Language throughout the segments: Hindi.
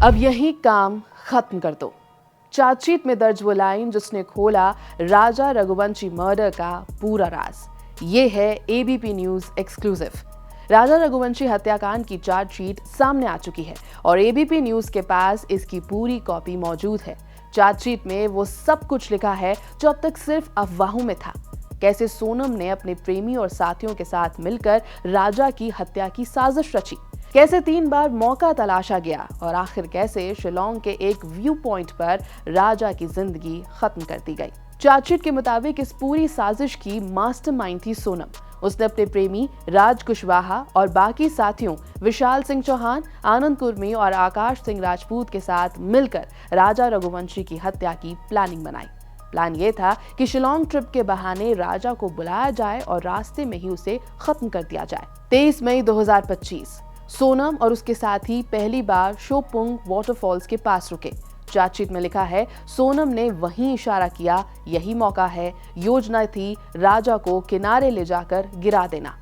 अब यही काम खत्म कर दो। चार्जशीट में दर्ज वो लाइन जिसने खोला राजा रघुवंशी मर्डर का पूरा राज। ये है एबीपी न्यूज एक्सक्लूसिव। राजा रघुवंशी हत्याकांड की चार्जशीट सामने आ चुकी है और एबीपी न्यूज के पास इसकी पूरी कॉपी मौजूद है। चार्जशीट में वो सब कुछ लिखा है जो अब तक सिर्फ अफवाहों में था। कैसे सोनम ने अपने प्रेमी और साथियों के साथ मिलकर राजा की हत्या की साजिश रची, कैसे 3 बार मौका तलाशा गया और आखिर कैसे शिलोंग के एक व्यू पॉइंट पर राजा की जिंदगी खत्म कर दी गई। चार्जशीट के मुताबिक इस पूरी साजिश की मास्टरमाइंड थी सोनम। उसने अपने प्रेमी राज कुशवाहा और बाकी साथियों विशाल सिंह चौहान, आनंद कुर्मी और आकाश सिंह राजपूत के साथ मिलकर राजा रघुवंशी की हत्या की प्लानिंग बनाई। प्लान ये था कि शिलोंग ट्रिप के बहाने राजा को बुलाया जाए और रास्ते में ही उसे खत्म कर दिया जाए। 23 मई 2025 सोनम और उसके साथी पहली बार शोपुंग वाटरफॉल्स के पास रुके। चार्जशीट में लिखा है सोनम ने वहीं इशारा किया, यही मौका है। योजना थी राजा को किनारे ले जाकर गिरा देना।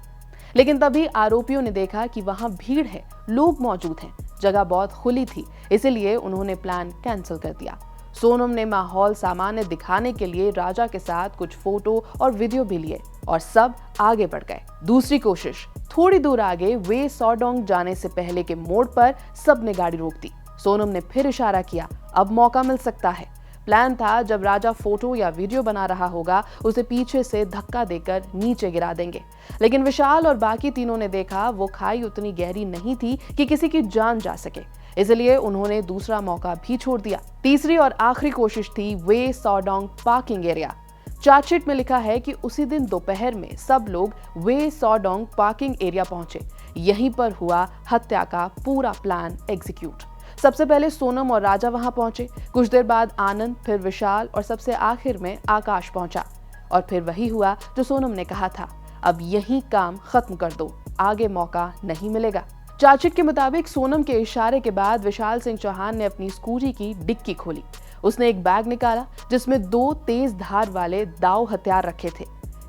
लेकिन तभी आरोपियों ने देखा कि वहां भीड़ है, लोग मौजूद हैं, जगह बहुत खुली थी, इसलिए उन्होंने प्लान कैंसिल कर दिया। सोनम ने माहौल सामान्य दिखाने के लिए राजा के साथ कुछ फोटो और वीडियो भी लिए और सब आगे बढ़ गए। दूसरी कोशिश, थोड़ी दूर आगे वे सॉडोंग जाने से पहले के मोड़ पर सबने गाड़ी रोक दी। सोनम ने फिर इशारा किया, अब मौका मिल सकता है। प्लान था जब राजा फोटो या वीडियो बना रहा होगा उसे पीछे से धक्का देकर नीचे गिरा देंगे। लेकिन विशाल और बाकी तीनों ने देखा वो खाई उतनी गहरी नहीं थी कि किसी की जान जा सके, इसलिए उन्होंने दूसरा मौका भी छोड़ दिया। तीसरी और आखिरी कोशिश थी वे सॉडोंग पार्किंग एरिया। चार्जशीट में लिखा है कि उसी दिन दोपहर में सब लोग वे सॉडोंग पार्किंग एरिया पहुंचे। यहीं पर हुआ हत्या का पूरा प्लान एग्जीक्यूट। सबसे पहले सोनम और राजा वहां पहुंचे, कुछ देर बाद आनंद, फिर विशाल और सबसे आखिर में आकाश पहुंचा। और फिर वही हुआ जो सोनम ने कहा था, अब यही काम खत्म कर दो, आगे मौका नहीं मिलेगा। चार्जशीट के मुताबिक सोनम के इशारे के बाद विशाल सिंह चौहान ने अपनी स्कूटी की डिक्की खोली। उसने एक बैग निकाला जिसमें 2 तेज धार वाले दाव हथियार रखे थे।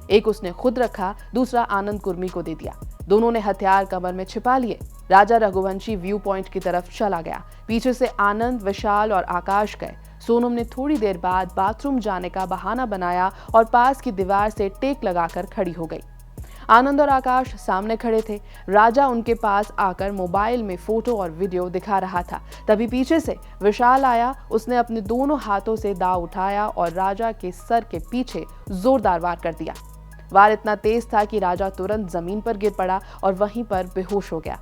एक उसने खुद रखा, दूसरा आनंद कुर्मी को दे दिया। दोनों ने हथियार कमर में छिपा लिए। राजा रघुवंशी व्यू पॉइंट की तरफ चला गया। पीछे से आनंद, विशाल और आकाश गए। सोनम ने थोड़ी देर बाद बाथरूम जाने का बहाना बनाया और पास की दीवार से टेक लगाकर खड़ी हो गई। आनंद और आकाश सामने खड़े थे। राजा उनके पास आकर मोबाइल में फोटो और वीडियो दिखा रहा था। तभी पीछे से विशाल आया। उसने अपने दोनों हाथों से दाव उठाया और राजा के सर के पीछे जोरदार वार कर दिया। वार इतना तेज था कि राजा तुरंत जमीन पर गिर पड़ा और वहीं पर बेहोश हो गया।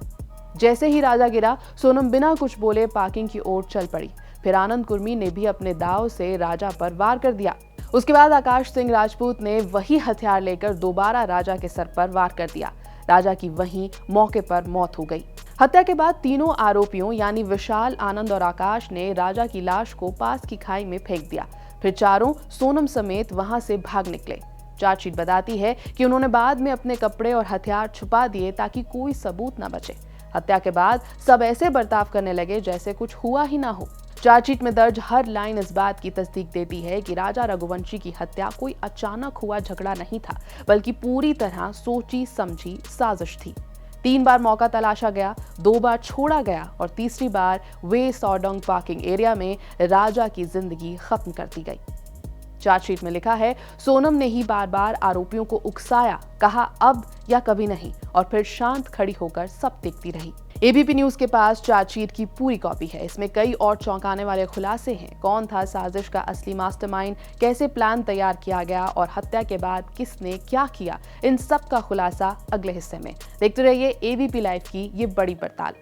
जैसे ही राजा गिरा, सोनम बिना कुछ बोले पार्किंग की ओर चल पड़ी। फिर आनंद कुर्मी ने भी अपने दाव से राजा पर वार कर दिया। उसके बाद आकाश सिंह राजपूत ने वही हथियार लेकर दोबारा राजा के सर पर वार कर दिया। राजा की वहीं मौके पर मौत हो गई। हत्या के बाद तीनों आरोपियों यानी विशाल, आनंद और आकाश ने राजा की लाश को पास की खाई में फेंक दिया। फिर चारों सोनम समेत वहां से भाग निकले। चार्जशीट बताती है कि उन्होंने बाद में अपने कपड़े और हथियार छुपा दिए ताकि कोई सबूत न बचे। हत्या के बाद सब ऐसे बर्ताव करने लगे जैसे कुछ हुआ ही ना हो। चार्जशीट में दर्ज हर लाइन इस बात की तस्दीक देती है कि राजा रघुवंशी की हत्या कोई अचानक हुआ झगड़ा नहीं था, बल्कि पूरी तरह सोची समझी साजिश थी। 3 बार मौका तलाशा गया, 2 बार छोड़ा गया और तीसरी बार वे सॉडोंग पार्किंग एरिया में राजा की जिंदगी खत्म कर दी गई। चार्जशीट में लिखा है सोनम ने ही बार बार आरोपियों को उकसाया, कहा अब या कभी नहीं, और फिर शांत खड़ी होकर सब देखती रही। एबीपी न्यूज के पास चार्जशीट की पूरी कॉपी है। इसमें कई और चौंकाने वाले खुलासे हैं। कौन था साजिश का असली मास्टरमाइंड, कैसे प्लान तैयार किया गया और हत्या के बाद किसने क्या किया, इन सब का खुलासा अगले हिस्से में। देखते रहिए एबीपी लाइव की ये बड़ी पड़ताल।